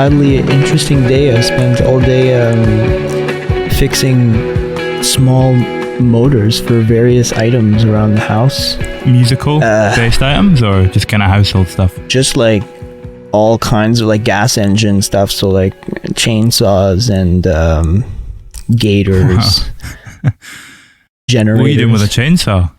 wildly interesting day. I spent all day fixing small motors for various items around the house. Musical based items or just kind of household stuff? Just like all kinds of like gas engine stuff, so like chainsaws and gators, generators. What are you doing with a chainsaw?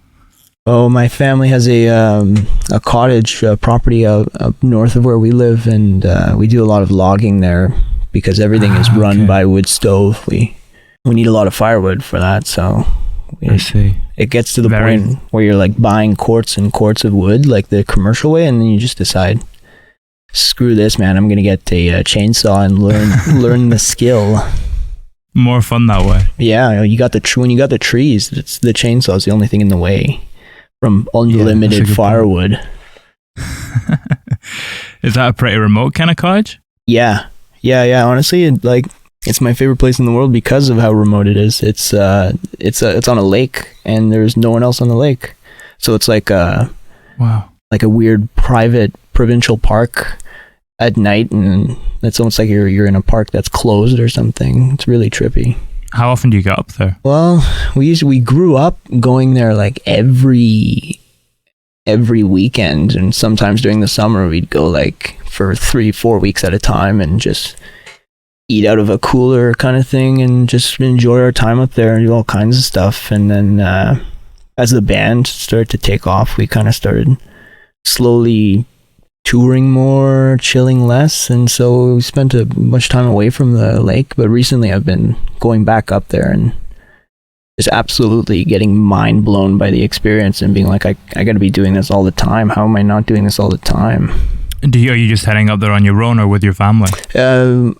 Oh, my family has a cottage property up north of where we live, and we do a lot of logging there because everything is run by wood stove. We need a lot of firewood for that, so I see. It gets to the point where you're like buying quarts and quarts of wood, like the commercial way, and then you just decide, screw this, man, I'm gonna get a chainsaw and learn the skill. More fun that way. Yeah, when you got the trees, the chainsaw is the only thing in the way from unlimited firewood. Is that a pretty remote kind of cottage? Yeah. Honestly, it's my favorite place in the world because of how remote it is. It's on a lake, and there's no one else on the lake, so it's like a weird private provincial park at night, and it's almost like you're in a park that's closed or something. It's really trippy. How often do you get up there? Well, we grew up going there like every weekend, and sometimes during the summer we'd go like for 3-4 weeks at a time and just eat out of a cooler kind of thing and just enjoy our time up there and do all kinds of stuff. And then as the band started to take off, we kind of started slowly touring more, chilling less, and so we spent much time away from the lake. But recently I've been going back up there and just absolutely getting mind blown by the experience and being like, I got to be doing this all the time. How am I not doing this all the time? Are you just heading up there on your own or with your family?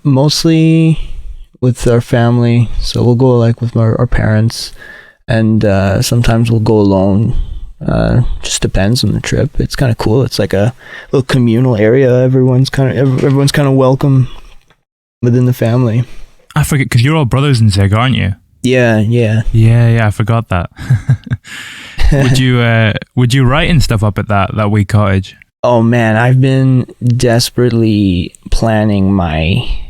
Mostly with our family. So we'll go like with our parents, and sometimes we'll go alone. Just depends on the trip. It's kind of cool. It's like a little communal area. Everyone's kind of welcome within the family. I forget, because you're all brothers in Zig, aren't you? Yeah. I forgot that. Would you write and stuff up at that wee cottage? Oh man, I've been desperately planning my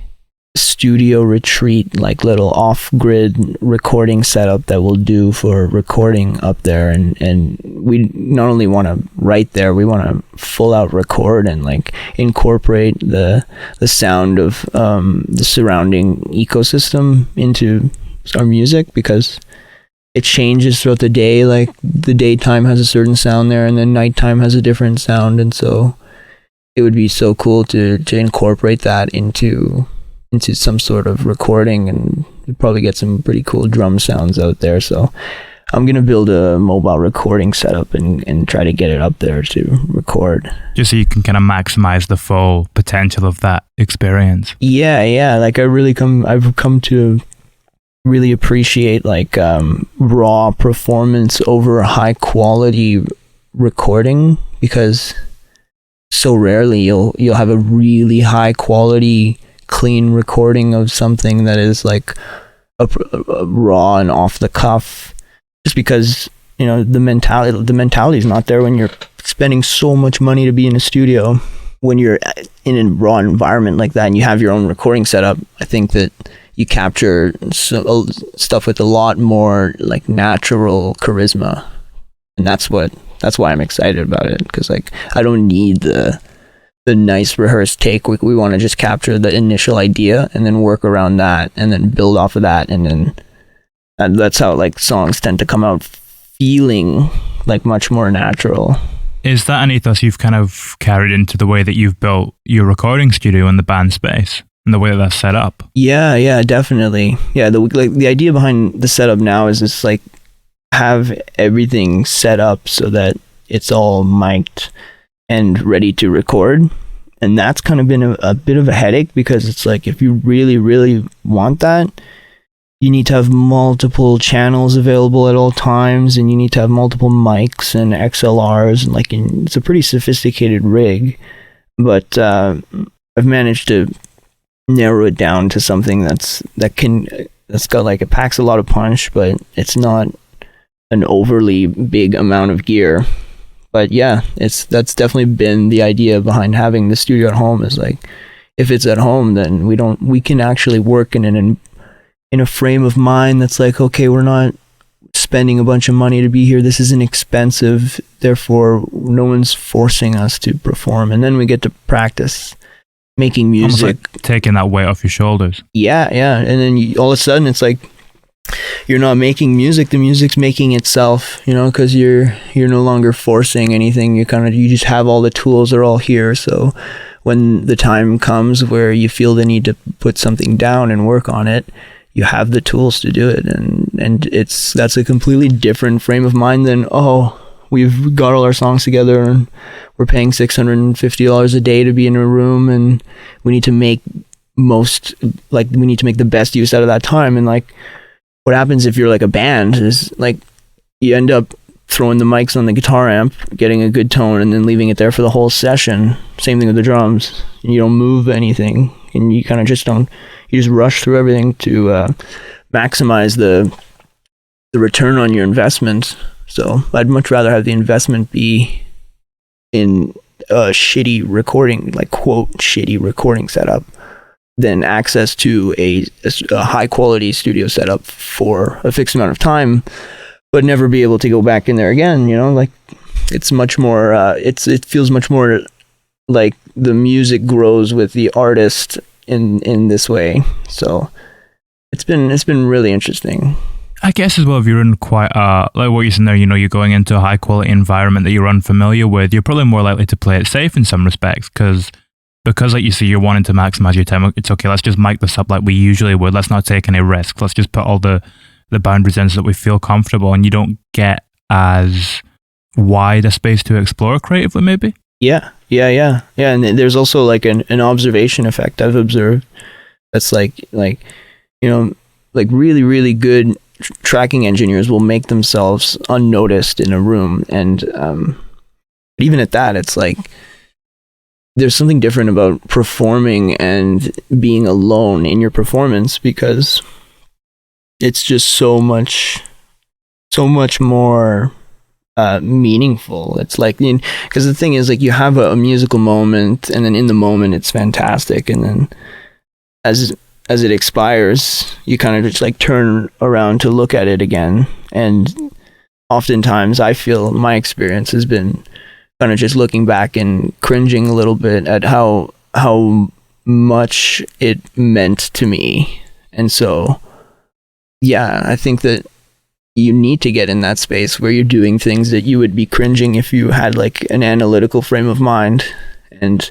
studio retreat, like little off-grid recording setup that we'll do for recording up there, and we not only want to write there, we want to full out record and like incorporate the sound of the surrounding ecosystem into our music, because it changes throughout the day. Like the daytime has a certain sound there, and then nighttime has a different sound, and so it would be so cool to incorporate that into some sort of recording, and you'd probably get some pretty cool drum sounds out there. So I'm gonna build a mobile recording setup and try to get it up there to record, just so you can kind of maximize the full potential of that experience. Yeah, like I've come to really appreciate like raw performance over high quality recording, because so rarely you'll have a really high quality clean recording of something that is like a raw and off the cuff, just because the mentality is not there when you're spending so much money to be in a studio. When you're in a raw environment like that and you have your own recording setup, I think that you capture stuff with a lot more like natural charisma, and that's why I'm excited about it, because like I don't need the nice rehearsed take. We want to just capture the initial idea and then work around that and then build off of that, and that's how like songs tend to come out feeling like much more natural. Is that an ethos you've kind of carried into the way that you've built your recording studio and the band space and the way that's set up? Yeah, definitely. Yeah, the idea behind the setup now is just like have everything set up so that it's all mic'd and ready to record. And that's kind of been a bit of a headache, because it's like if you really, really want that, you need to have multiple channels available at all times, and you need to have multiple mics and XLRs, and it's a pretty sophisticated rig. But I've managed to narrow it down to something that's got like, it packs a lot of punch, but it's not an overly big amount of gear. But yeah, that's definitely been the idea behind having the studio at home, is like if it's at home, then we can actually work in a frame of mind that's like, okay, we're not spending a bunch of money to be here. This isn't expensive. Therefore, no one's forcing us to perform. And then we get to practice making music. Almost like taking that weight off your shoulders. Yeah. And then all of a sudden it's like, you're not making music, the music's making itself, because you're no longer forcing anything. You just have all the tools, are all here. So when the time comes where you feel the need to put something down and work on it, you have the tools to do it. And that's a completely different frame of mind than, we've got all our songs together and we're paying $650 a day to be in a room, and we need to make the best use out of that time. And like, what happens if you're like a band is like, you end up throwing the mics on the guitar amp, getting a good tone, and then leaving it there for the whole session. Same thing with the drums. You don't move anything, and you kind of just rush through everything to maximize the return on your investment. So I'd much rather have the investment be in a shitty recording, like quote shitty recording setup, than access to a high quality studio setup for a fixed amount of time, but never be able to go back in there again. Like, it's much more, it feels much more like the music grows with the artist in this way. So it's been really interesting. I guess as well, if you're in quite like what you said there, you're going into a high quality environment that you're unfamiliar with, you're probably more likely to play it safe in some respects, because like you see, you're wanting to maximize your time. It's okay, let's just mic this up like we usually would. Let's not take any risks. Let's just put all the boundaries in so that we feel comfortable, and you don't get as wide a space to explore creatively, maybe. Yeah. And there's also like an observation effect I've observed. That's like really, really good tracking engineers will make themselves unnoticed in a room, and even at that, it's like, there's something different about performing and being alone in your performance, because it's just so much more meaningful. It's like, because the thing is, like, you have a musical moment, and then in the moment it's fantastic, and then as it expires, you kind of just like turn around to look at it again. And oftentimes I feel my experience has been kind of just looking back and cringing a little bit at how much it meant to me. And so, yeah, I think that you need to get in that space where you're doing things that you would be cringing if you had like an analytical frame of mind. And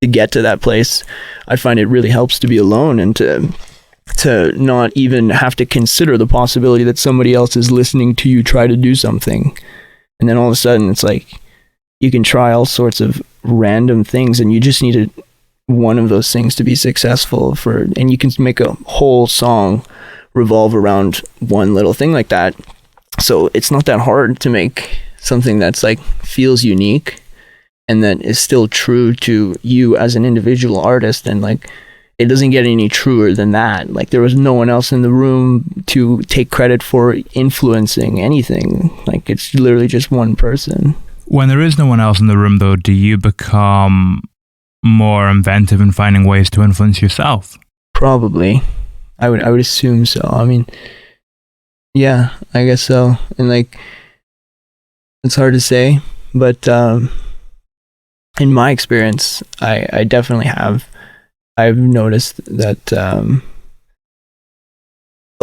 to get to that place, I find it really helps to be alone and to not even have to consider the possibility that somebody else is listening to you try to do something. And then all of a sudden it's like, you can try all sorts of random things, and you just need one of those things to be successful and you can make a whole song revolve around one little thing like that. So it's not that hard to make something that's like feels unique and that is still true to you as an individual artist. And like, it doesn't get any truer than that. Like, there was no one else in the room to take credit for influencing anything. Like, it's literally just one person. When there is no one else in the room, though, do you become more inventive in finding ways to influence yourself? Probably. I would assume so. I mean, yeah, I guess so. And like, it's hard to say, but in my experience, I definitely have. I've noticed that a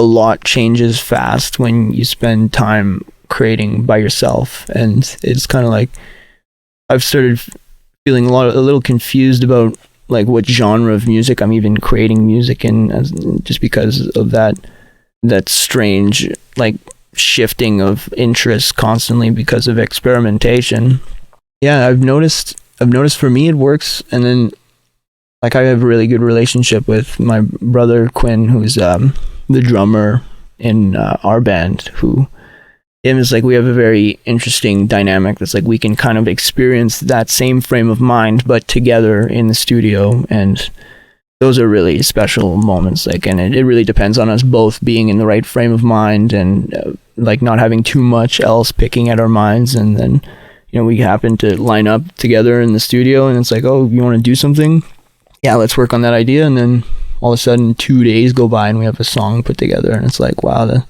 lot changes fast when you spend time creating by yourself, and it's kind of like I've started feeling a little confused about like what genre of music I'm even creating music in, just because of that strange like shifting of interest constantly because of experimentation. Yeah, I've noticed for me it works. And then like, I have a really good relationship with my brother Quinn, who's the drummer in our band, who is like, we have a very interesting dynamic that's like, we can kind of experience that same frame of mind but together in the studio, and those are really special moments. Like, and it really depends on us both being in the right frame of mind and like not having too much else picking at our minds. And then, we happen to line up together in the studio, and it's like, oh, you want to do something? yeah, let's work on that idea. And then all of a sudden 2 days go by and we have a song put together, and it's like, wow,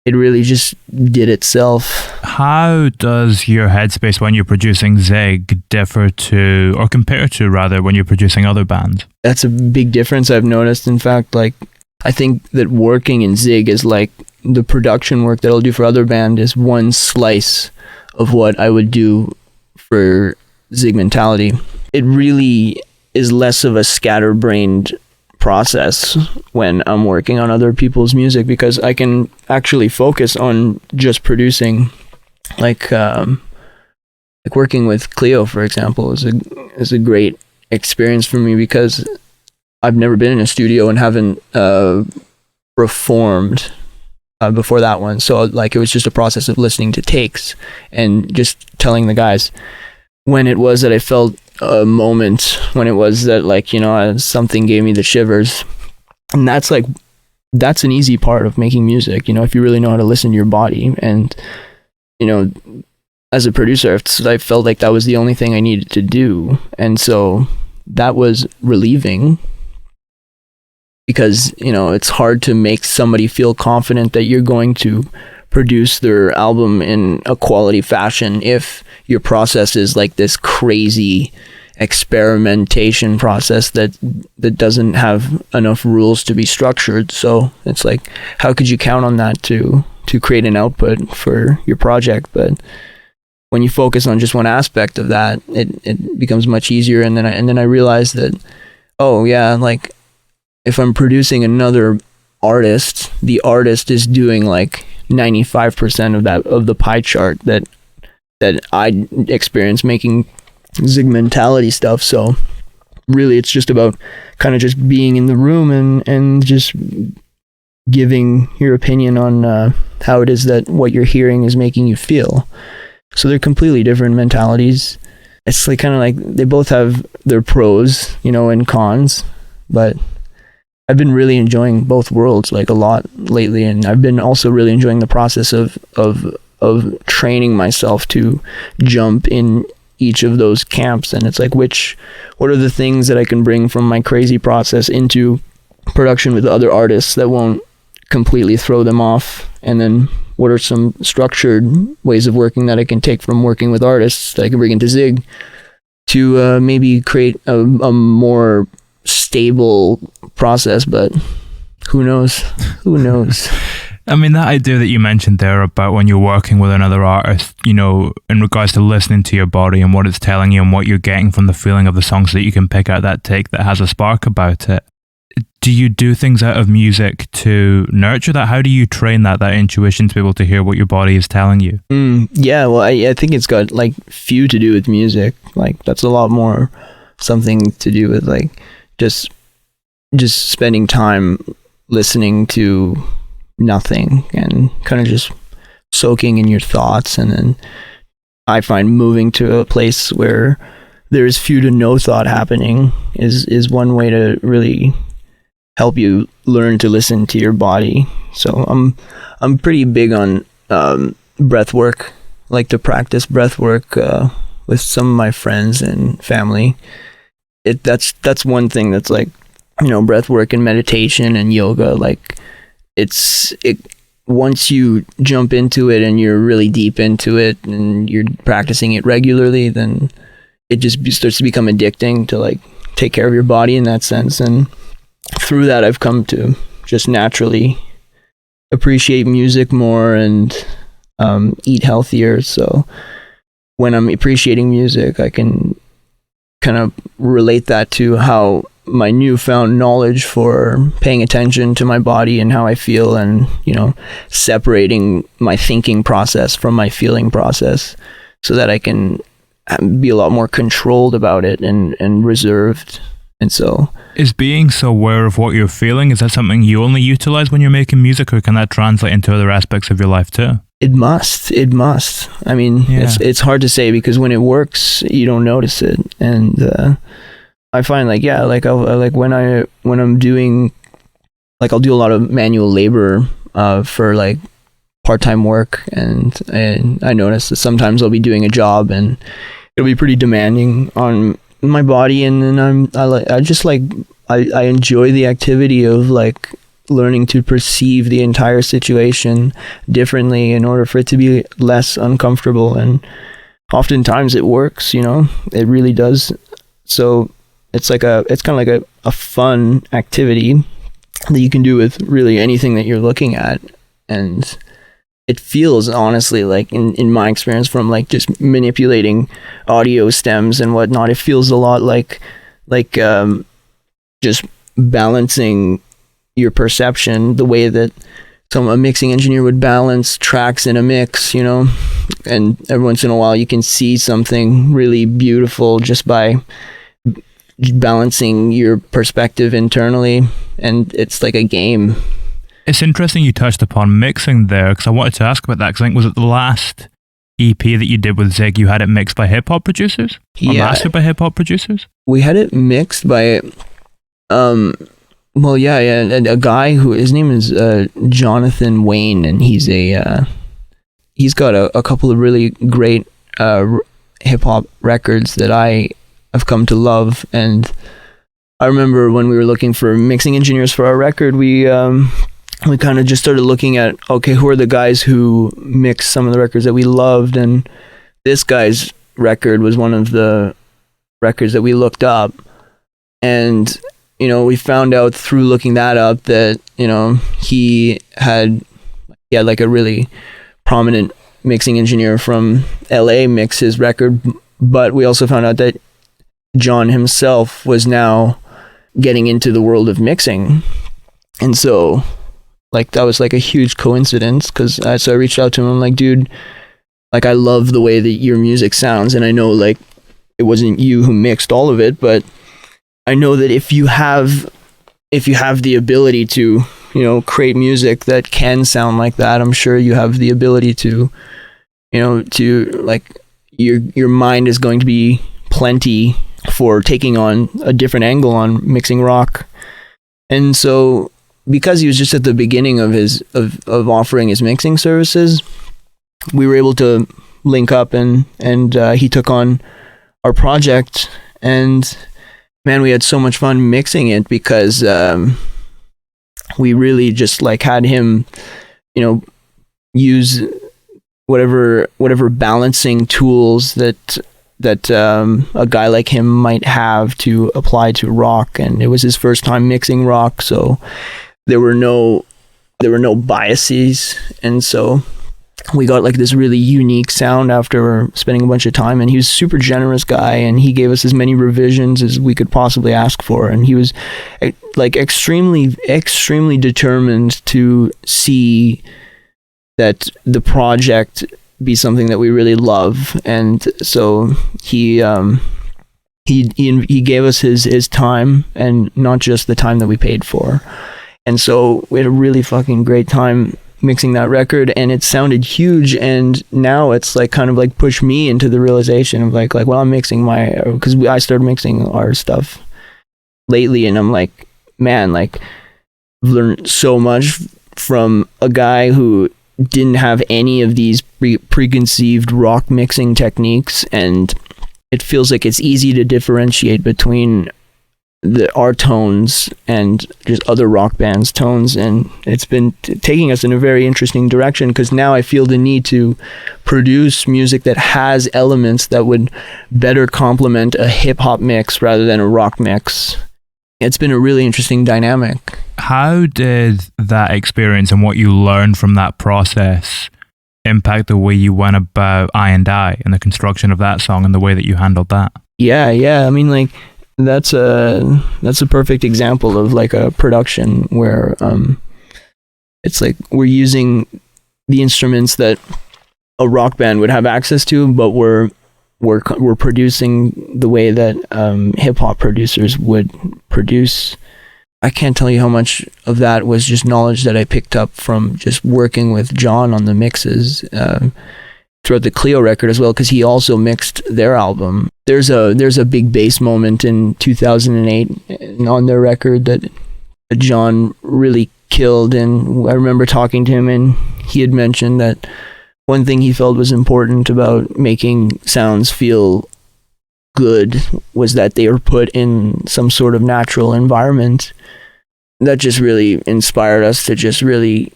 it really just did itself. How does your headspace when you're producing Zig differ to, or compare to rather, when you're producing other bands? That's a big difference I've noticed. In fact, like, I think that working in Zig is like the production work that I'll do for other band is one slice of what I would do for Zig Mentality. It really is less of a scatterbrained process when I'm working on other people's music, because I can actually focus on just producing. Like working with Cleo, for example, is a great experience for me, because I've never been in a studio and haven't performed before that one. So like it was just a process of listening to takes and just telling the guys when it was that I felt a moment, when it was that, like, you know, something gave me the shivers. And that's an easy part of making music, you know, if you really know how to listen to your body. And, you know, as a producer, I felt like that was the only thing I needed to do. And so that was relieving, because, you know, it's hard to make somebody feel confident that you're going to produce their album in a quality fashion if your process is like this crazy experimentation process that doesn't have enough rules to be structured. So it's like, how could you count on that to create an output for your project? But when you focus on just one aspect of that, it becomes much easier. And then I realized that, oh yeah, like if I'm producing another artist, the artist is doing like 95% of the pie chart that I experience making Zig Mentality stuff. So really it's just about kind of just being in the room and just giving your opinion on how it is that what you're hearing is making you feel. So they're completely different mentalities. It's like kind of like they both have their pros, you know, and cons, but I've been really enjoying both worlds like a lot lately, and I've been also really enjoying the process of training myself to jump in each of those camps. And it's like, what are the things that I can bring from my crazy process into production with other artists that won't completely throw them off? And then what are some structured ways of working that I can take from working with artists that I can bring into Zig to maybe create a more stable process? But who knows? I mean, that idea that you mentioned there about when you're working with another artist, you know, in regards to listening to your body and what it's telling you and what you're getting from the feeling of the song, so that you can pick out that take that has a spark about it. Do you do things out of music to nurture that? How do you train that intuition to be able to hear what your body is telling you? Yeah, well, I think it's got like few to do with music. Like that's a lot more something to do with like just spending time listening to nothing and kind of just soaking in your thoughts. And then I find moving to a place where there's few to no thought happening is one way to really help you learn to listen to your body. So I'm pretty big on breath work, like to practice breath work with some of my friends and family. That's one thing that's like, you know, breath work and meditation and yoga, like once you jump into it and you're really deep into it and you're practicing it regularly, then it just starts to become addicting to like take care of your body in that sense. And through that, I've come to just naturally appreciate music more and eat healthier. So when I'm appreciating music, I can kind of relate that to how my newfound knowledge for paying attention to my body and how I feel, and, you know, separating my thinking process from my feeling process so that I can be a lot more controlled about it and reserved. And so is being so aware of what you're feeling, is that something you only utilize when you're making music, or can that translate into other aspects of your life too? It must. I mean, yeah. It's hard to say, because when it works, you don't notice it. And I find like, yeah, like I like when I'm doing, like I'll do a lot of manual labor for like part-time work, and I notice that sometimes I'll be doing a job and it'll be pretty demanding on my body, and then I enjoy the activity of like learning to perceive the entire situation differently in order for it to be less uncomfortable. And oftentimes it works, you know, it really does. So it's kind of like a fun activity that you can do with really anything that you're looking at. And it feels, honestly, like in my experience from like just manipulating audio stems and whatnot, it feels a lot like just balancing your perception the way that a mixing engineer would balance tracks in a mix, you know. And every once in a while you can see something really beautiful just by balancing your perspective internally, and it's like a game. It's interesting you touched upon mixing there, because I wanted to ask about that, because I think was it the last EP that you did with Zig, you had it mixed by hip-hop producers? Or mastered by hip-hop producers? We had it mixed by a guy who, his name is Jonathan Wayne, and he's got a couple of really great hip-hop records that I have come to love. And I remember when we were looking for mixing engineers for our record, we kind of just started looking at, okay, who are the guys who mixed some of the records that we loved, and this guy's record was one of the records that we looked up. And you know, we found out through looking that up that, you know, he had like a really prominent mixing engineer from LA mix his record, but we also found out that John himself was now getting into the world of mixing. And so like that was like a huge coincidence, because so I reached out to him. I'm like, dude, like I love the way that your music sounds, and I know like it wasn't you who mixed all of it, but I know that if you have the ability to, you know, create music that can sound like that, I'm sure you have the ability to, you know, to like your mind is going to be plenty for taking on a different angle on mixing rock. And so because he was just at the beginning of his of offering his mixing services, we were able to link up, and he took on our project, and man, we had so much fun mixing it, because we really just like had him, you know, use whatever balancing tools that a guy like him might have to apply to rock. And it was his first time mixing rock, so there were no biases, and so we got like this really unique sound after spending a bunch of time. And he was a super generous guy, and he gave us as many revisions as we could possibly ask for. And he was like extremely determined to see that the project be something that we really love. And so he gave us his time, and not just the time that we paid for. And so we had a really fucking great time mixing that record, and it sounded huge. And now it's like kind of like pushed me into the realization of like well, I'm mixing because I started mixing our stuff lately, and I'm like, man, like I've learned so much from a guy who didn't have any of these preconceived rock mixing techniques, and it feels like it's easy to differentiate between our tones and just other rock bands' tones. And it's been taking us in a very interesting direction, because now I feel the need to produce music that has elements that would better complement a hip-hop mix rather than a rock mix. It's been a really interesting dynamic. How did that experience and what you learned from that process impact the way you went about I and I and the construction of that song and the way that you handled that? Yeah. I mean, like, that's a perfect example of like a production where it's like we're using the instruments that a rock band would have access to, but we're producing the way that hip hop producers would produce. I can't tell you how much of that was just knowledge that I picked up from just working with John on the mixes throughout the Cleo record as well, because he also mixed their album. There's a big bass moment in 2008 on their record that John really killed, and I remember talking to him, and he had mentioned that one thing he felt was important about making sounds feel good was that they were put in some sort of natural environment. That just really inspired us to just really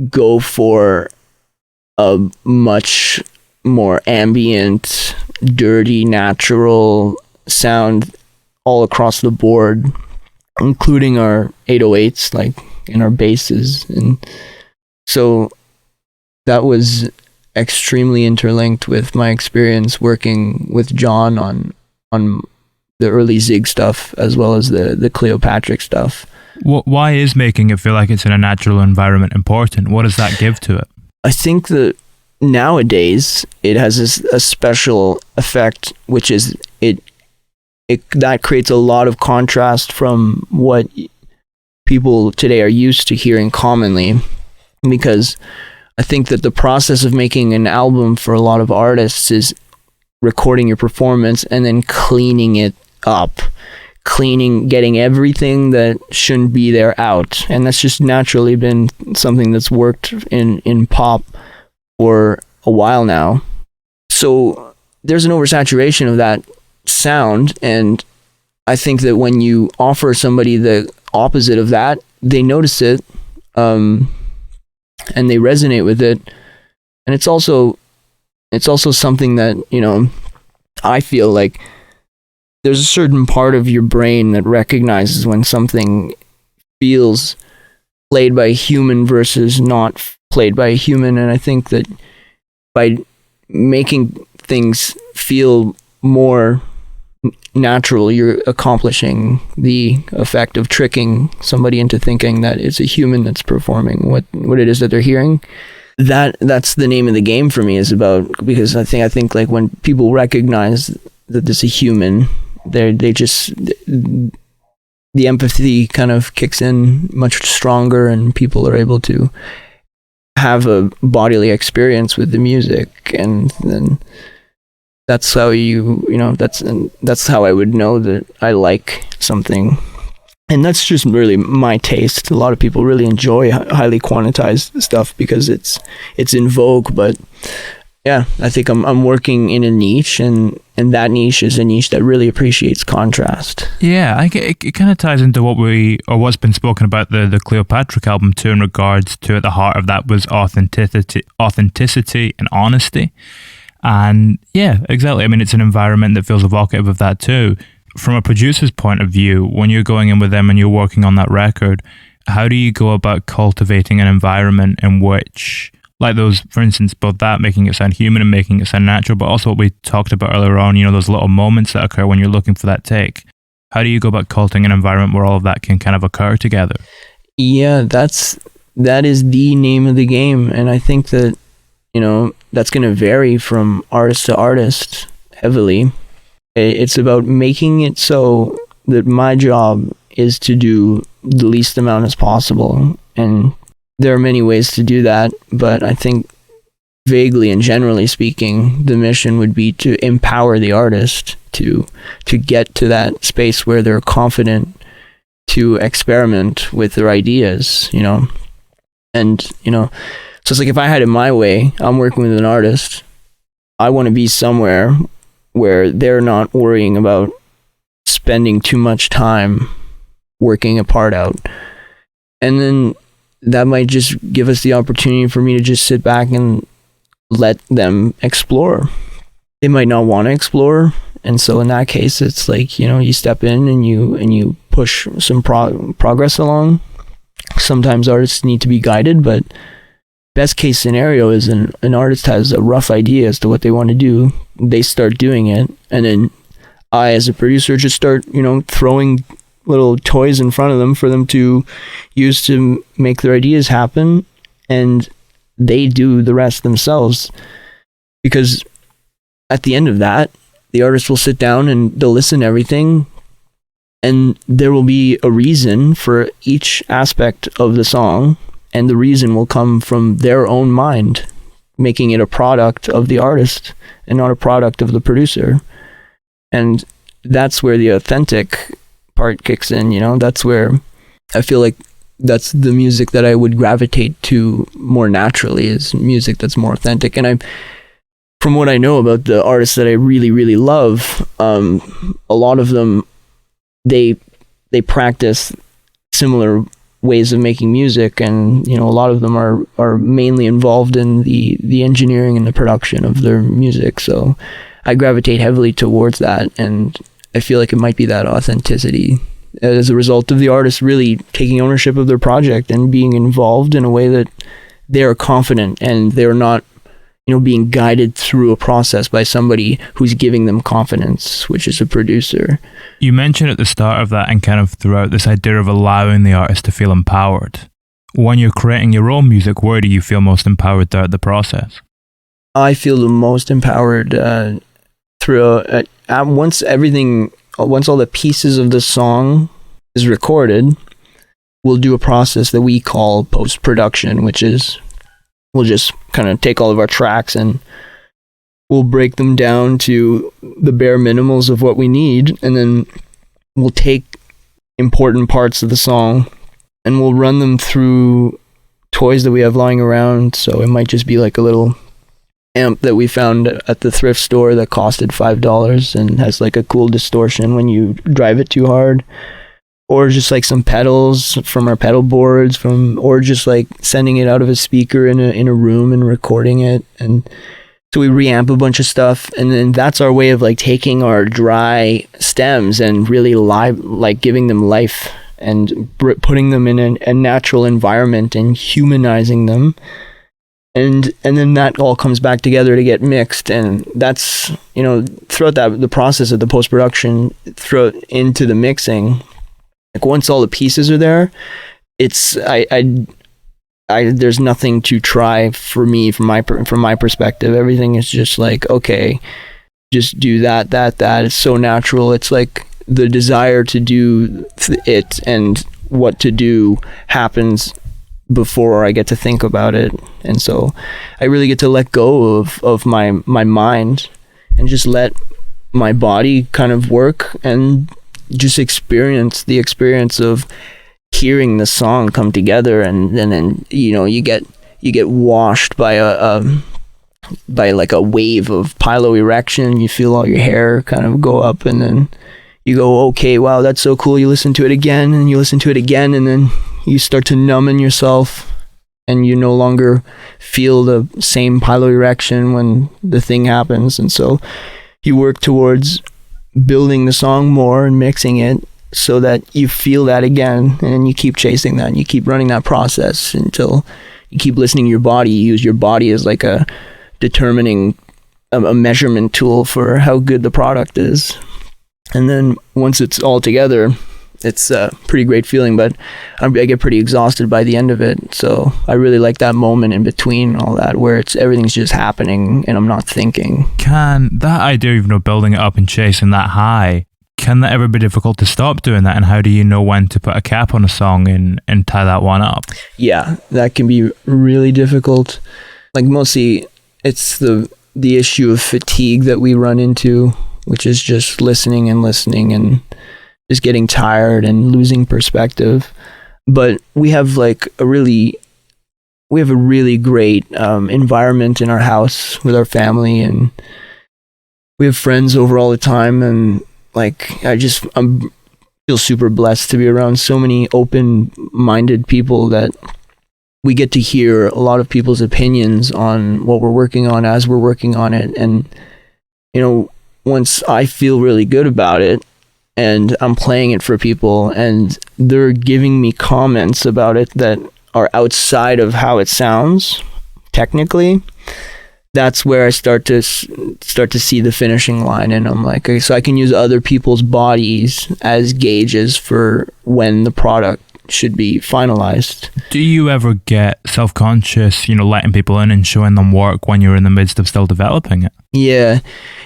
go for a much more ambient, dirty, natural sound all across the board, including our 808s, like in our basses. And so that was extremely interlinked with my experience working with John on the early Zig stuff as well as the Cleopatrick stuff. Why is making it feel like it's in a natural environment important? What does that give to it? I think that nowadays it has a special effect, which is it that creates a lot of contrast from what people today are used to hearing commonly, because I think that the process of making an album for a lot of artists is recording your performance and then cleaning it up, getting everything that shouldn't be there out. And that's just naturally been something that's worked in pop for a while now. So there's an oversaturation of that sound, and I think that when you offer somebody the opposite of that, they notice it, and they resonate with it. And it's also something that, you know, I feel like there's a certain part of your brain that recognizes when something feels played by a human versus not played by a human. And I think that by making things feel more natural, you're accomplishing the effect of tricking somebody into thinking that it's a human that's performing what it is that they're hearing. That's the name of the game for me, is about, because I think like when people recognize that this is a human, they just, the empathy kind of kicks in much stronger, and people are able to have a bodily experience with the music. And then that's how that's how I would know that I like something. And that's just really my taste. A lot of people really enjoy highly quantized stuff because it's in vogue. But yeah, I think I'm working in a niche, and that niche is a niche that really appreciates contrast. Yeah, it kind of ties into what's been spoken about the Cleopatrick album too, in regards to, at the heart of that was authenticity and honesty. And yeah, exactly. I mean, it's an environment that feels evocative of that too. From a producer's point of view, when you're going in with them and you're working on that record, how do you go about cultivating an environment in which, like those, for instance, both that making it sound human and making it sound natural, but also what we talked about earlier on, you know, those little moments that occur when you're looking for that take. How do you go about cultivating an environment where all of that can kind of occur together? Yeah, that is the name of the game. And I think that, you know, that's going to vary from artist to artist heavily. It's about making it so that my job is to do the least amount as possible. And there are many ways to do that, but I think vaguely and generally speaking, the mission would be to empower the artist to get to that space where they're confident to experiment with their ideas, you know. And, you know, so it's like, if I had it my way, I'm working with an artist, I want to be somewhere where they're not worrying about spending too much time working a part out. And then that might just give us the opportunity for me to just sit back and let them explore. They might not want to explore, and so in that case, it's like, you know, you step in and you push some progress along. Sometimes artists need to be guided, but best case scenario is an artist has a rough idea as to what they want to do. They start doing it, and then I, as a producer, just start, you know, throwing little toys in front of them for them to use to make their ideas happen, and they do the rest themselves. Because at the end of that, the artist will sit down and they'll listen to everything, and there will be a reason for each aspect of the song, and the reason will come from their own mind, making it a product of the artist and not a product of the producer. And that's where the authentic part kicks in, you know. That's where I feel like that's the music that I would gravitate to more naturally, is music that's more authentic. And from what I know about the artists that I really, really love, a lot of them, they practice similar ways of making music, and a lot of them are mainly involved in the engineering and the production of their music. So I gravitate heavily towards that, and I feel like it might be that authenticity as a result of the artist really taking ownership of their project and being involved in a way that they are confident, and they're not being guided through a process by somebody who's giving them confidence, which is a producer. You mentioned at the start of that and kind of throughout this idea of allowing the artist to feel empowered. When you're creating your own music, where do you feel most empowered throughout the process? I feel the most empowered once all the pieces of the song is recorded, we'll do a process that we call post-production, which is we'll just kind of take all of our tracks and we'll break them down to the bare minimals of what we need, and then we'll take important parts of the song and we'll run them through toys that we have lying around. So it might just be like a little amp that we found at the thrift store that costed $5 and has like a cool distortion when you drive it too hard, or just like some pedals from our pedal boards, or just like sending it out of a speaker in a room and recording it. And so we reamp a bunch of stuff, and then that's our way of like taking our dry stems and really like giving them life and putting them in a natural environment and humanizing them. And then that all comes back together to get mixed, and that's throughout the process of the post-production, throughout into the mixing. Like once all the pieces are there, it's there's nothing to try for me from my perspective. Everything is just like, okay, just do that. It's so natural. It's like the desire to do it and what to do happens before I get to think about it. And so I really get to let go of my mind and just let my body kind of work and just experience the experience of hearing the song come together. And then you get washed by like a wave of piloerection. You feel all your hair kind of go up, and then you go, okay, wow, that's so cool. You listen to it again, and you listen to it again, and then you start to numb in yourself, and you no longer feel the same piloerection when the thing happens. And so you work towards building the song more and mixing it so that you feel that again, and you keep chasing that, and you keep running that process until you keep listening to your body. You use your body as like a determining a measurement tool for how good the product is. And then once it's all together, it's a pretty great feeling, but I get pretty exhausted by the end of it. So I really like that moment in between all that, where everything's just happening and I'm not thinking. Can that idea of building it up and chasing that high, can that ever be difficult to stop doing that? And how do you know when to put a cap on a song and tie that one up? Yeah, that can be really difficult. Like mostly it's the issue of fatigue that we run into, which is just listening and just getting tired and losing perspective. But we have like a really great environment in our house with our family, and we have friends over all the time, and like I feel super blessed to be around so many open-minded people that we get to hear a lot of people's opinions on what we're working on as we're working on it. And once I feel really good about it and I'm playing it for people and they're giving me comments about it that are outside of how it sounds technically, that's where I start to see the finishing line. And I'm like, okay, so I can use other people's bodies as gauges for when the product should be finalized. Do you ever get self-conscious, letting people in and showing them work when you're in the midst of still developing it? Yeah,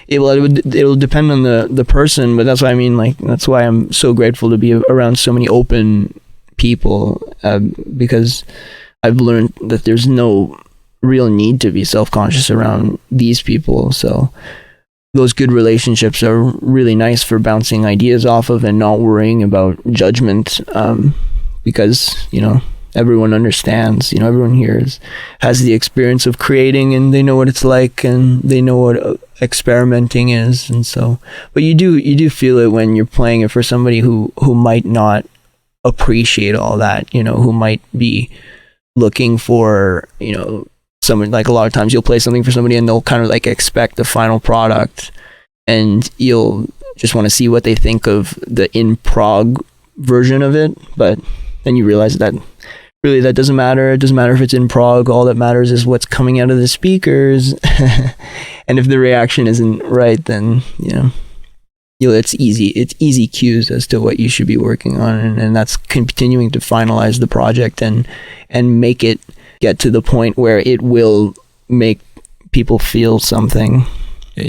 it'll depend on the person, but that's what I mean. Like that's why I'm so grateful to be around so many open people, because I've learned that there's no real need to be self-conscious around these people. So those good relationships are really nice for bouncing ideas off of and not worrying about judgment, because everyone understands. Everyone here has the experience of creating, and they know what it's like, and they know what experimenting is. And so, but you do feel it when you're playing it for somebody who might not appreciate all that, who might be looking for, someone, like a lot of times you'll play something for somebody and they'll kind of like expect the final product, and you'll just want to see what they think of the in prog version of it. But then you realize that really that doesn't matter. It doesn't matter if it's in prog. All that matters is what's coming out of the speakers. And if the reaction isn't right, then it's easy cues as to what you should be working on, and that's continuing to finalize the project and make it get to the point where it will make people feel something.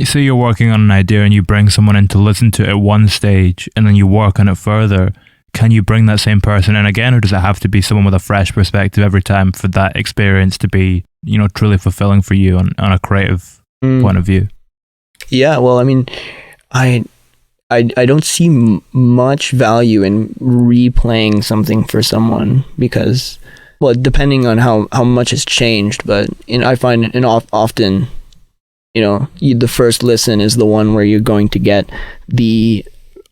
So you're working on an idea and you bring someone in to listen to it at one stage, and then you work on it further. Can you bring that same person in again, or does it have to be someone with a fresh perspective every time for that experience to be, truly fulfilling for you on a creative point of view? Yeah, well, I mean, I don't see much value in replaying something for someone because, well, depending on how much has changed, but I find often, the first listen is the one where you're going to get the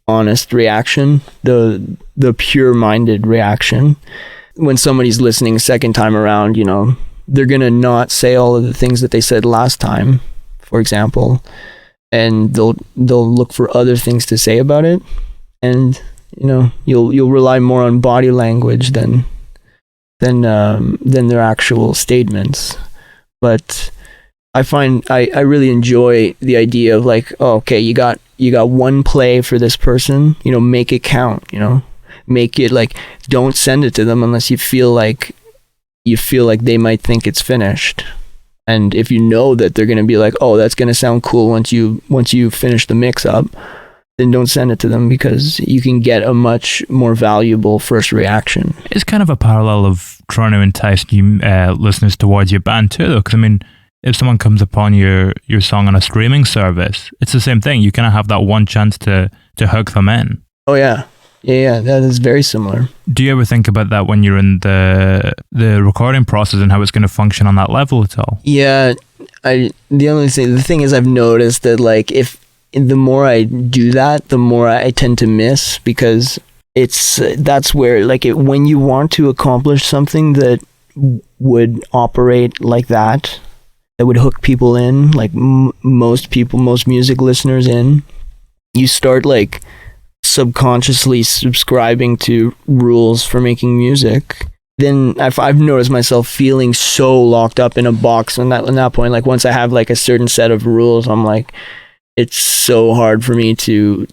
honest reaction, the pure-minded reaction. When somebody's listening second time around, they're gonna not say all of the things that they said last time, for example, and they'll look for other things to say about it, and you'll rely more on body language than their actual statements. But I find I really enjoy the idea of like, oh, okay, you got one play for this person, make it count, make it like, don't send it to them unless you feel like they might think it's finished. And if you know that they're going to be like, oh, that's going to sound cool once you finish the mix up, then don't send it to them, because you can get a much more valuable first reaction. It's kind of a parallel of trying to entice new listeners towards your band too, though, because I mean, if someone comes upon your song on a streaming service, it's the same thing. You kind of have that one chance to hook them in. Oh yeah. Yeah, that is very similar. Do you ever think about that when you're in the recording process and how it's going to function on that level at all? Yeah, the thing is, I've noticed that like if the more I do that, the more I tend to miss, because that's where like when you want to accomplish something that would operate like that would hook people in, like most music listeners in, you start like subconsciously subscribing to rules for making music. Then I've noticed myself feeling so locked up in a box on that point. Like once I have like a certain set of rules, I'm like, it's so hard for me to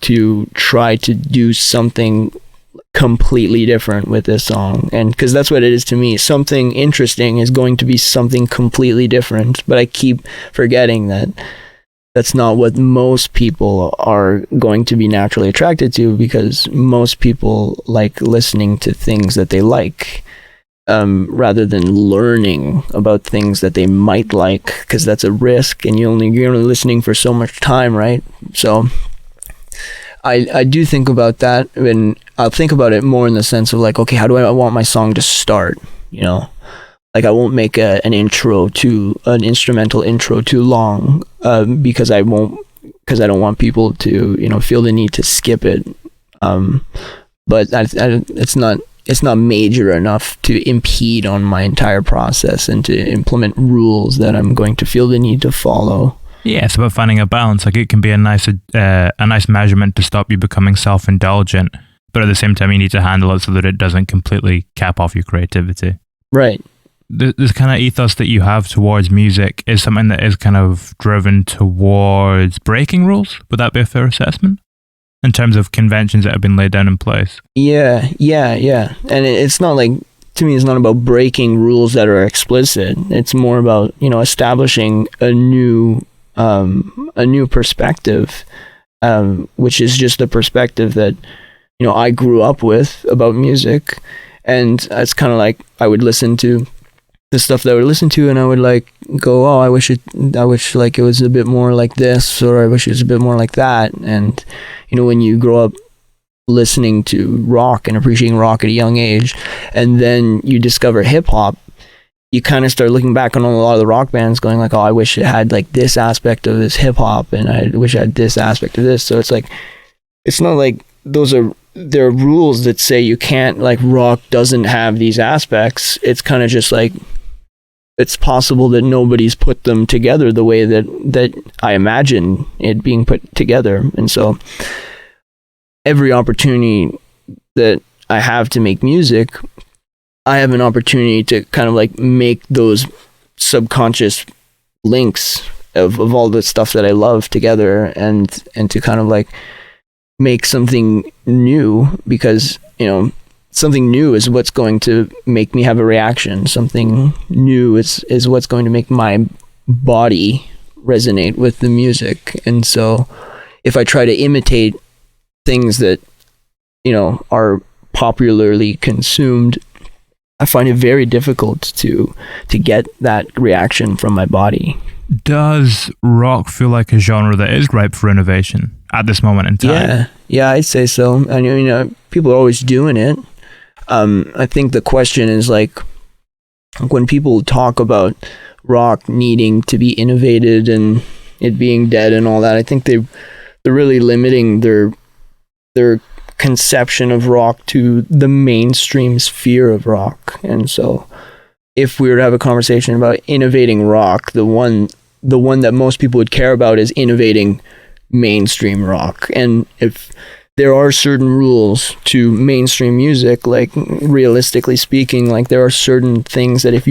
try to do something completely different with this song. And because that's what it is to me, something interesting is going to be something completely different, but I keep forgetting that that's not what most people are going to be naturally attracted to, because most people like listening to things that they like, rather than learning about things that they might like, because that's a risk, and you're only listening for so much time, right? So I do think about that, and I'll think about it more in the sense of like, okay, how do I want my song to start? Like I won't make an instrumental intro too long, because I don't want people to feel the need to skip it. But it's not major enough to impede on my entire process and to implement rules that I'm going to feel the need to follow. Yeah, it's about finding a balance. Like it can be a nice measurement to stop you becoming self-indulgent, but at the same time you need to handle it so that it doesn't completely cap off your creativity. Right. This kind of ethos that you have towards music is something that is kind of driven towards breaking rules. Would that be a fair assessment? In terms of conventions that have been laid down in place? Yeah. And it's not like, to me, it's not about breaking rules that are explicit. It's more about, establishing a new perspective, which is just the perspective that, I grew up with about music. And it's kind of like I would listen to the stuff that I would listen to, and I would like go, oh, I wish like it was a bit more like this, or I wish it was a bit more like that. And when you grow up listening to rock and appreciating rock at a young age, and then you discover hip hop, you kind of start looking back on a lot of the rock bands going like, oh, I wish it had like this aspect of this hip hop, and I wish I had this aspect of this. So it's like, it's not like there are rules that say you can't, like, rock doesn't have these aspects. It's kind of just like, it's possible that nobody's put them together the way that I imagine it being put together. And so every opportunity that I have to make music, I have an opportunity to kind of like make those subconscious links of all the stuff that I love together, and to kind of like make something new, because, you know, something new is what's going to make me have a reaction. Something new is what's going to make my body resonate with the music. And so if I try to imitate things that, you know, are popularly consumed, I find it very difficult to get that reaction from my body. Does rock feel like a genre that is ripe for innovation at this moment in time? Yeah, I'd say so. I mean, you know, people are always doing it. I think the question is like, when people talk about rock needing to be innovated and it being dead and all that, I think they're really limiting their conception of rock to the mainstream sphere of rock. And so if we were to have a conversation about innovating rock, the one that most people would care about is innovating mainstream rock. And if there are certain rules to mainstream music, like realistically speaking, like there are certain things that if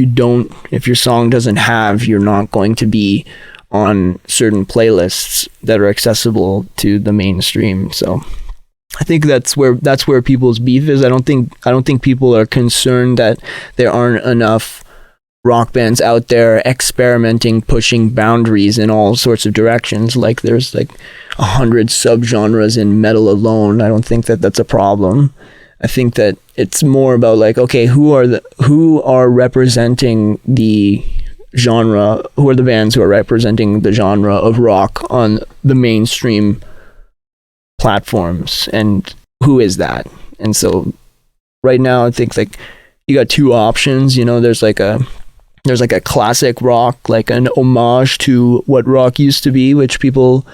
your song doesn't have, you're not going to be on certain playlists that are accessible to the mainstream. So I think that's where people's beef is. I don't think people are concerned that there aren't enough rock bands out there experimenting, pushing boundaries in all sorts of directions. Like there's like 100 subgenres in metal alone. I don't think that that's a problem. I think that it's more about like, okay, who are representing the genre? Who are the bands who are representing the genre of rock on the mainstream platforms, and who is that? And so right now I think like you got two options. You know, there's like a classic rock, like an homage to what rock used to be, which people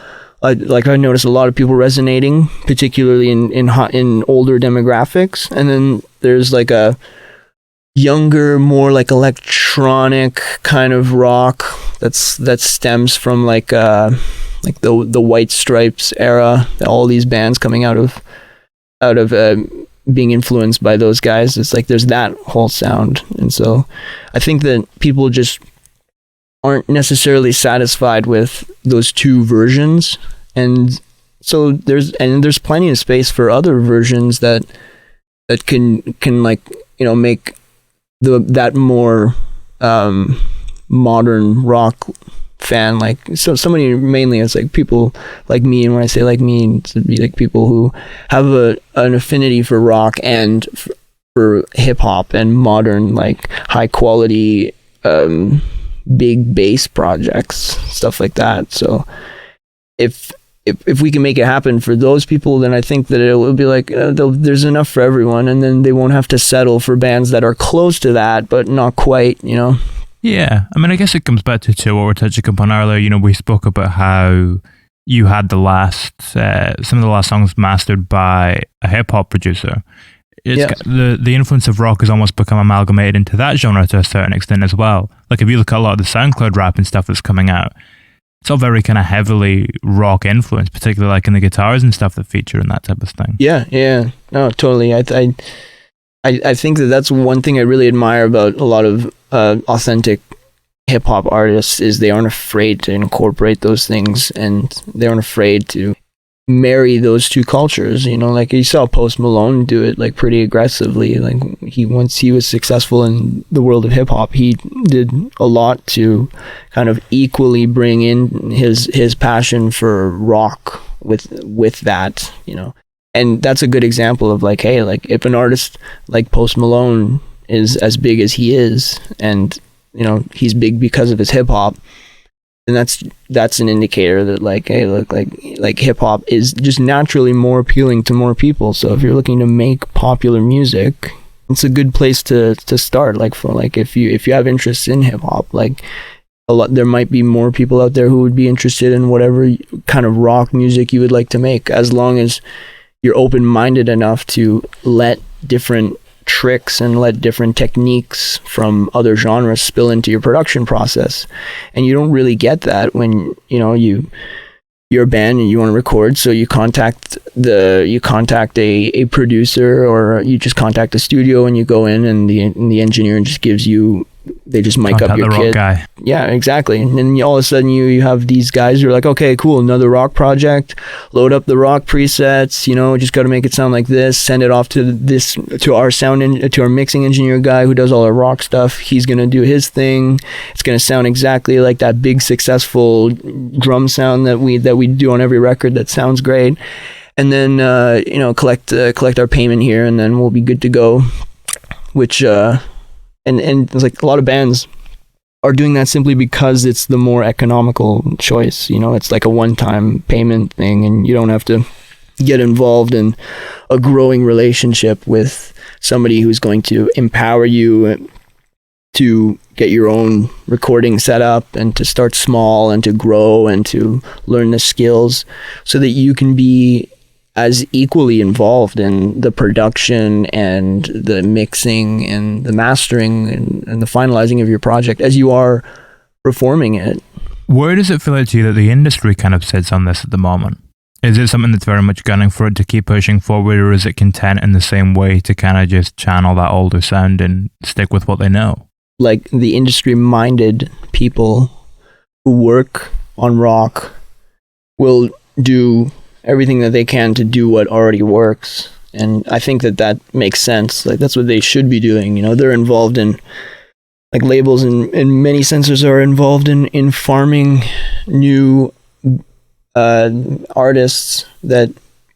like. I noticed a lot of people resonating, particularly in older demographics. And then there's like a younger, more like electronic kind of rock that stems from like the White Stripes era. All these bands coming out of being influenced by those guys. It's like there's that whole sound. And so I think that people just aren't necessarily satisfied with those two versions, and so there's plenty of space for other versions that can like, you know, make that more modern rock fan. Like, so somebody, mainly it's like people like me, and when I say like me, it's be like people who have an affinity for rock and for hip hop and modern, like high quality big bass projects, stuff like that. So if we can make it happen for those people, then I think that it will be like there's enough for everyone, and then they won't have to settle for bands that are close to that but not quite, you know. Yeah, I mean, I guess it comes back to what we were touching upon earlier. You know, we spoke about how you had some of the last songs mastered by a hip hop producer. The influence of rock has almost become amalgamated into that genre to a certain extent as well. Like if you look at a lot of the SoundCloud rap and stuff that's coming out, it's all very kind of heavily rock influenced, particularly like in the guitars and stuff that feature and that type of thing. Yeah, no, totally. I think that's one thing I really admire about a lot of authentic hip hop artists, is they aren't afraid to incorporate those things, and they aren't afraid to marry those two cultures. You know, like you saw Post Malone do it like pretty aggressively. Like once he was successful in the world of hip hop, he did a lot to kind of equally bring in his passion for rock with that, you know. And that's a good example of like, hey, like if an artist like Post Malone is as big as he is, and you know he's big because of his hip hop, then that's an indicator that like, hey, look, like hip hop is just naturally more appealing to more people. So if you're looking to make popular music, it's a good place to start. Like for like if you have interest in hip hop, like there might be more people out there who would be interested in whatever kind of rock music you would like to make, as long as you're open-minded enough to let different tricks and let different techniques from other genres spill into your production process. And you don't really get that when you're a band and you want to record, so you contact a producer, or you just contact a studio and you go in, and the engineer just gives you, they just mic up your kid. Guy. Yeah, exactly. And then all of a sudden you have these guys who are like, okay, cool, another rock project, load up the rock presets, just got to make it sound like this, send it off to our mixing engineer guy who does all our rock stuff. He's going to do his thing. It's going to sound exactly like that big successful drum sound that we do on every record that sounds great. And then collect our payment here, and then we'll be good to go. Which and it's like a lot of bands are doing that simply because it's the more economical choice. It's like a one-time payment thing, and you don't have to get involved in a growing relationship with somebody who's going to empower you to get your own recording set up, and to start small, and to grow, and to learn the skills so that you can be as equally involved in the production and the mixing and the mastering and the finalizing of your project as you are performing it. Where does it feel like to you that the industry kind of sits on this at the moment? Is it something that's very much gunning for it to keep pushing forward, or is it content in the same way to kind of just channel that older sound and stick with what they know? Like the industry-minded people who work on rock will do everything that they can to do what already works, and I think that makes sense. Like that's what they should be doing. They're involved in, like, labels and many sensors are involved in farming new artists that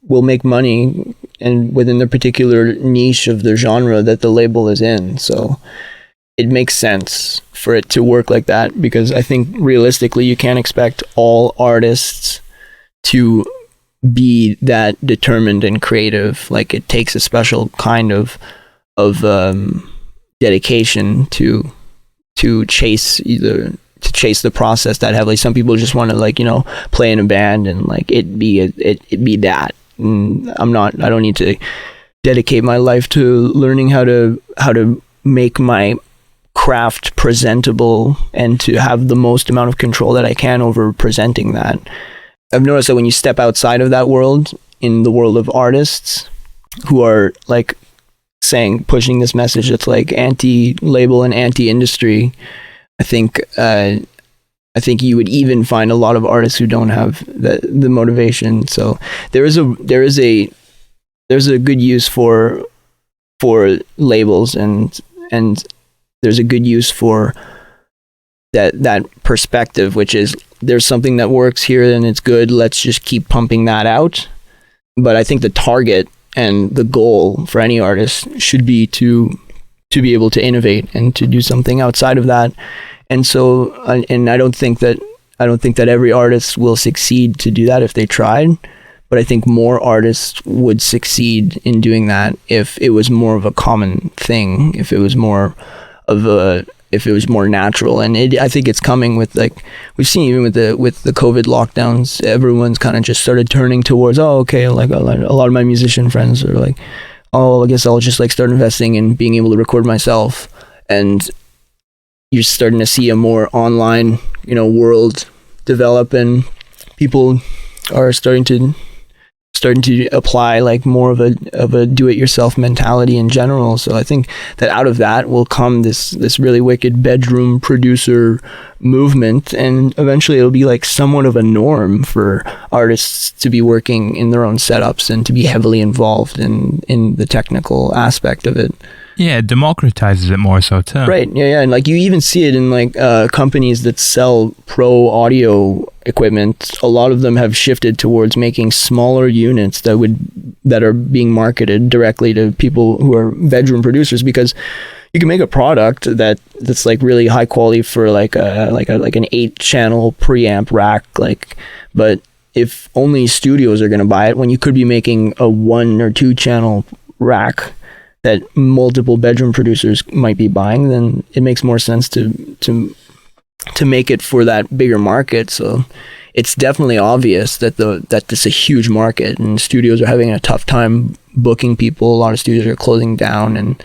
will make money and within the particular niche of the genre that the label is in. So it makes sense for it to work like that, because I think realistically you can't expect all artists to be that determined and creative. Like it takes a special kind of dedication to chase the process that heavily. Some people just want to play in a band and like it be that. And I don't need to dedicate my life to learning how to make my craft presentable and to have the most amount of control that I can over presenting that. I've noticed that when you step outside of that world, in the world of artists who are like pushing this message that's like anti-label and anti-industry, I think you would even find a lot of artists who don't have the motivation. So there's a good use for labels, and there's a good use for that perspective, which is there's something that works here and it's good, let's just keep pumping that out. But I think the target and the goal for any artist should be to be able to innovate and to do something outside of that. And so and I don't think that every artist will succeed to do that if they tried, but I think more artists would succeed in doing that if it was more of a common thing, if it was more natural. And I think it's coming with, like, we've seen even with the COVID lockdowns, everyone's kind of just started turning towards, okay, like a lot of my musician friends are like, I guess I'll just like start investing in being able to record myself. And you're starting to see a more online, world develop, and people are starting to apply like more of a do-it-yourself mentality in general. So I think that out of that will come this really wicked bedroom producer movement, and eventually it'll be like somewhat of a norm for artists to be working in their own setups and to be heavily involved in the technical aspect of it. Yeah, it democratizes it more so too. Right, yeah. And like you even see it in like companies that sell pro audio equipment. A lot of them have shifted towards making smaller units that are being marketed directly to people who are bedroom producers, because you can make a product that's like really high quality for like an 8-channel preamp rack, like, but if only studios are going to buy it, when you could be making a 1 or 2 channel rack that multiple bedroom producers might be buying, then it makes more sense to make it for that bigger market. So it's definitely obvious that this is a huge market, and studios are having a tough time booking people. A lot of studios are closing down, and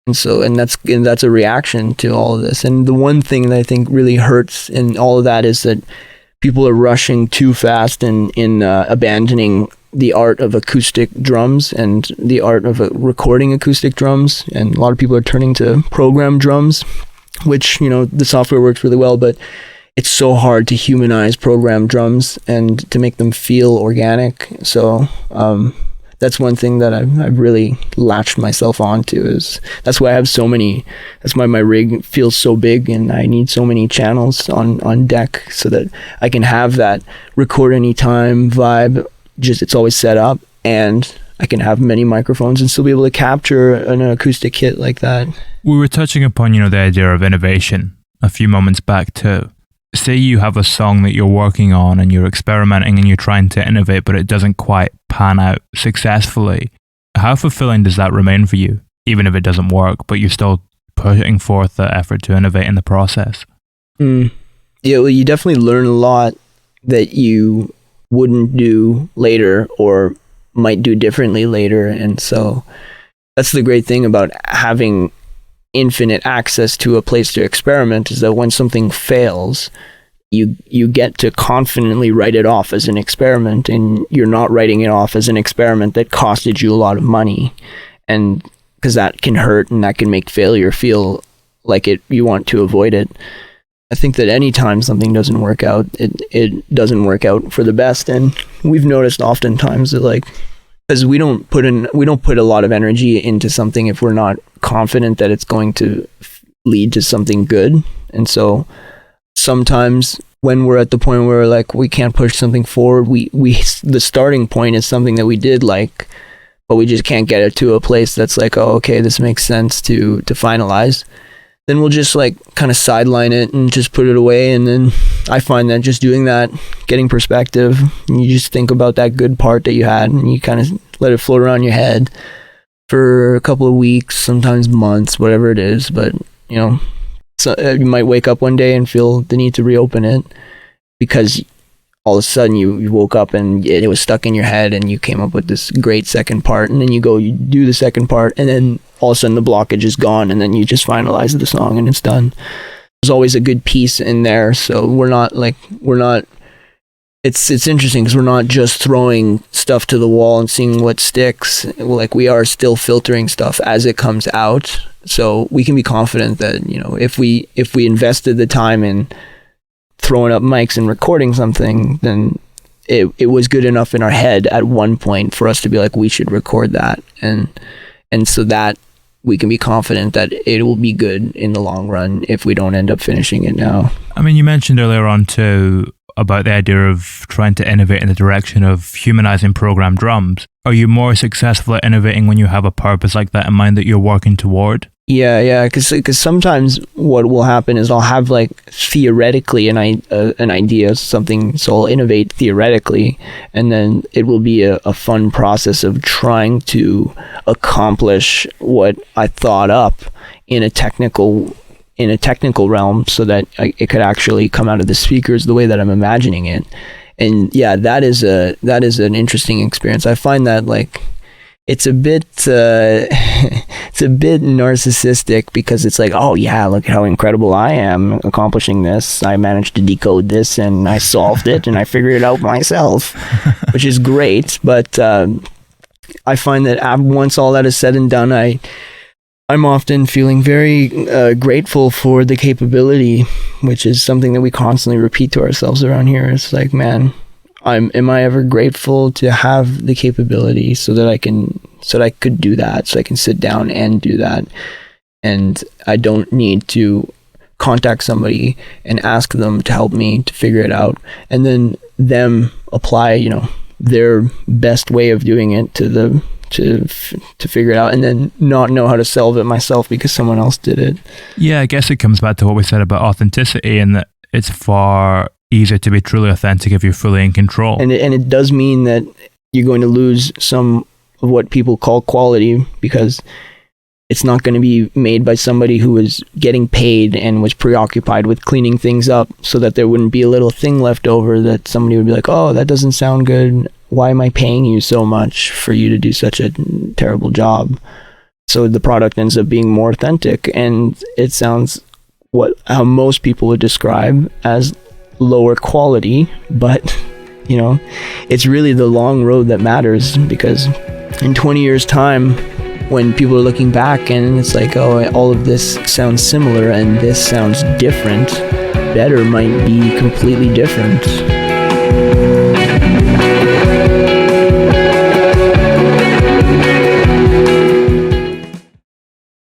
that's a reaction to all of this. And the one thing that I think really hurts in all of that is that people are rushing too fast in abandoning the art of acoustic drums and the art of recording acoustic drums. And a lot of people are turning to program drums, which, the software works really well, but it's so hard to humanize program drums and to make them feel organic. So that's one thing that I've really latched myself onto. That's why my rig feels so big, and I need so many channels on deck so that I can have that record anytime vibe. Just, it's always set up, and I can have many microphones and still be able to capture an acoustic hit like that. We were touching upon, the idea of innovation a few moments back too. Say you have a song that you're working on and you're experimenting and you're trying to innovate, but it doesn't quite pan out successfully. How fulfilling does that remain for you, even if it doesn't work, but you're still putting forth the effort to innovate in the process? Yeah, well, you definitely learn a lot that you wouldn't do later or might do differently later. And so that's the great thing about having infinite access to a place to experiment, is that when something fails, you get to confidently write it off as an experiment, and you're not writing it off as an experiment that costed you a lot of money. And because that can hurt, and that can make failure feel like you want to avoid it. I think that anytime something doesn't work out, it doesn't work out for the best. And we've noticed oftentimes that, because we don't put a lot of energy into something if we're not confident that it's going to lead to something good. And so sometimes when we're at the point where we can't push something forward, the starting point is something that we did like, but we just can't get it to a place that's like, oh, okay, this makes sense to finalize. Then we'll just kind of sideline it and just put it away. And then I find that just doing that, getting perspective, and you just think about that good part that you had, and you kind of let it float around your head for a couple of weeks, sometimes months, whatever it is. But, so you might wake up one day and feel the need to reopen it because all of a sudden you woke up and it was stuck in your head, and you came up with this great second part, and then you do the second part, and then all of a sudden the blockage is gone, and then you just finalize the song and it's done. There's always a good piece in there. So it's interesting because we're not just throwing stuff to the wall and seeing what sticks. We are still filtering stuff as it comes out. So we can be confident that, if we invested the time in throwing up mics and recording something, then it was good enough in our head at one point for us to be like, we should record that. And so that we can be confident that it will be good in the long run if we don't end up finishing it now. I mean, you mentioned earlier on too about the idea of trying to innovate in the direction of humanizing programmed drums. Are you more successful at innovating when you have a purpose like that in mind that you're working toward? Yeah, because sometimes what will happen is I'll have theoretically an idea of something, so I'll innovate theoretically, and then it will be a fun process of trying to accomplish what I thought up in a technical realm, so that it could actually come out of the speakers the way that I'm imagining it. And yeah, that is an interesting experience. I find that it's a bit narcissistic, because it's oh yeah, look how incredible I am accomplishing this. I managed to decode this, and I solved it, and I figured it out myself, which is great. But I find that once all that is said and done, I'm often feeling very grateful for the capability, which is something that we constantly repeat to ourselves around here. It's man, am I ever grateful to have the capability so that I could do that, so I can sit down and do that, and I don't need to contact somebody and ask them to help me to figure it out, and then them apply their best way of doing it to to figure it out, and then not know how to solve it myself because someone else did it. Yeah, I guess it comes back to what we said about authenticity, and that it's far easier to be truly authentic if you're fully in control. And it does mean that you're going to lose some of what people call quality, because it's not going to be made by somebody who was getting paid and was preoccupied with cleaning things up, so that there wouldn't be a little thing left over that somebody would be like, oh, that doesn't sound good. Why am I paying you so much for you to do such a terrible job? So the product ends up being more authentic, and it sounds how most people would describe as lower quality, but it's really the long road that matters, because in 20 years time, when people are looking back and it's like, oh, all of this sounds similar and this sounds different, better might be completely different.